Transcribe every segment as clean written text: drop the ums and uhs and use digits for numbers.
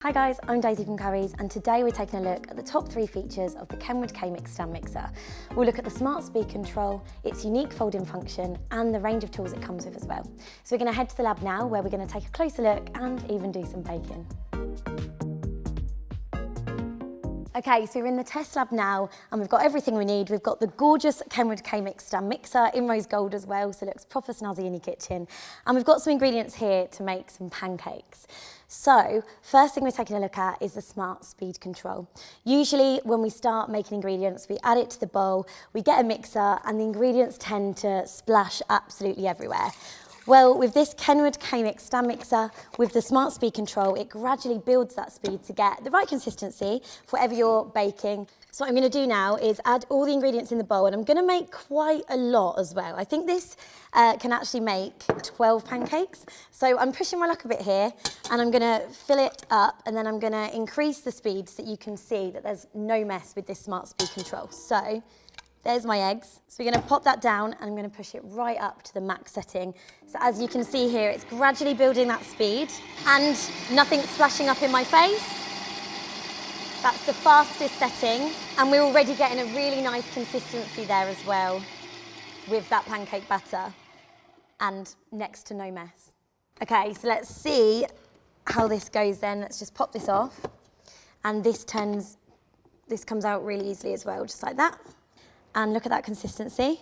Hi guys, I'm Daisy from Currys, and today we're taking a look at the top 3 features of the Kenwood kMix stand mixer. We'll look at the smart speed control, its unique folding function, and the range of tools it comes with as well. So we're going to head to the lab now, where we're going to take a closer look and even do some baking. Okay, so we're in the test lab now, and we've got everything we need. We've got the gorgeous Kenwood kMix stand mixer in rose gold as well, so it looks proper snazzy in your kitchen. And we've got some ingredients here to make some pancakes. So, first thing we're taking a look at is the smart speed control. Usually when we start making ingredients, we add it to the bowl, we get a mixer, and the ingredients tend to splash absolutely everywhere. Well, with this Kenwood kMix stand mixer, with the smart speed control, it gradually builds that speed to get the right consistency for whatever you're baking. So what I'm going to do now is add all the ingredients in the bowl, and I'm going to make quite a lot as well. I think this can actually make 12 pancakes. So I'm pushing my luck a bit here, and I'm going to fill it up, and then I'm going to increase the speed so that you can see that there's no mess with this smart speed control. So there's my eggs. So we're going to pop that down, and I'm going to push it right up to the max setting. So as you can see here, it's gradually building that speed and nothing splashing up in my face. That's the fastest setting, and we're already getting a really nice consistency there as well with that pancake batter and next to no mess. Okay, so let's see how this goes then. Let's just pop this off, and this comes out really easily as well, just like that. And look at that consistency.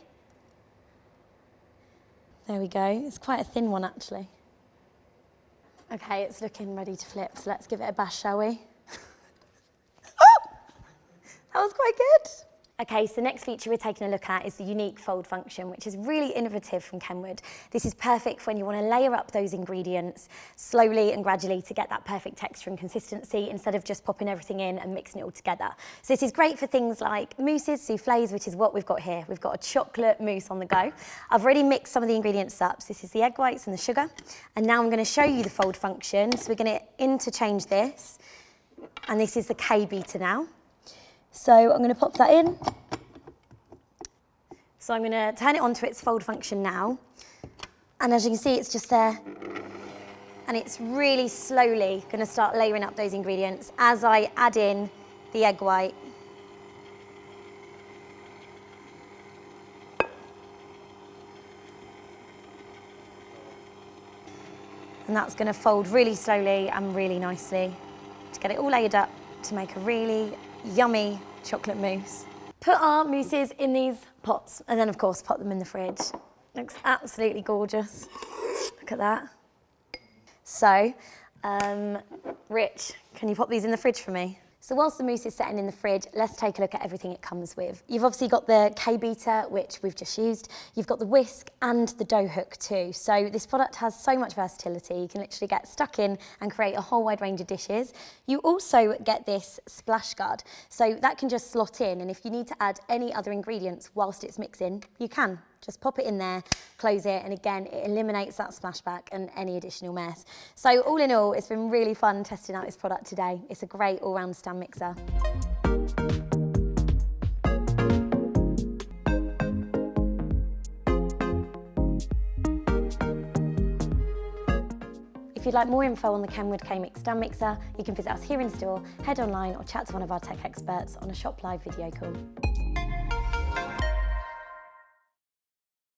There we go. It's quite a thin one, actually. Okay, it's looking ready to flip, so let's give it a bash, shall we? Oh! That was quite good. Okay, so the next feature we're taking a look at is the unique fold function, which is really innovative from Kenwood. This is perfect when you want to layer up those ingredients slowly and gradually to get that perfect texture and consistency instead of just popping everything in and mixing it all together. So this is great for things like mousses, soufflés, which is what we've got here. We've got a chocolate mousse on the go. I've already mixed some of the ingredients up. So this is the egg whites and the sugar. And now I'm going to show you the fold function. So we're going to interchange this. And this is the K beater now. So I'm going to pop that in. So I'm going to turn it on to its fold function now. And as you can see, it's just there. And it's really slowly going to start layering up those ingredients as I add in the egg white. And that's going to fold really slowly and really nicely to get it all layered up to make a really yummy chocolate mousse. Put our mousses in these pots, and then of course pop them in the fridge. Looks absolutely gorgeous. Look at that. So, Rich, can you pop these in the fridge for me? So whilst the mousse is setting in the fridge, let's take a look at everything it comes with. You've obviously got the K-beater, which we've just used. You've got the whisk and the dough hook too. So this product has so much versatility. You can literally get stuck in and create a whole wide range of dishes. You also get this splash guard. So that can just slot in, and if you need to add any other ingredients whilst it's mixing, you can. Just pop it in there, close it, and again, it eliminates that splashback and any additional mess. So all in all, it's been really fun testing out this product today. It's a great all-round stand mixer. If you'd like more info on the Kenwood kMix stand mixer, you can visit us here in store, head online, or chat to one of our tech experts on a Shop Live video call.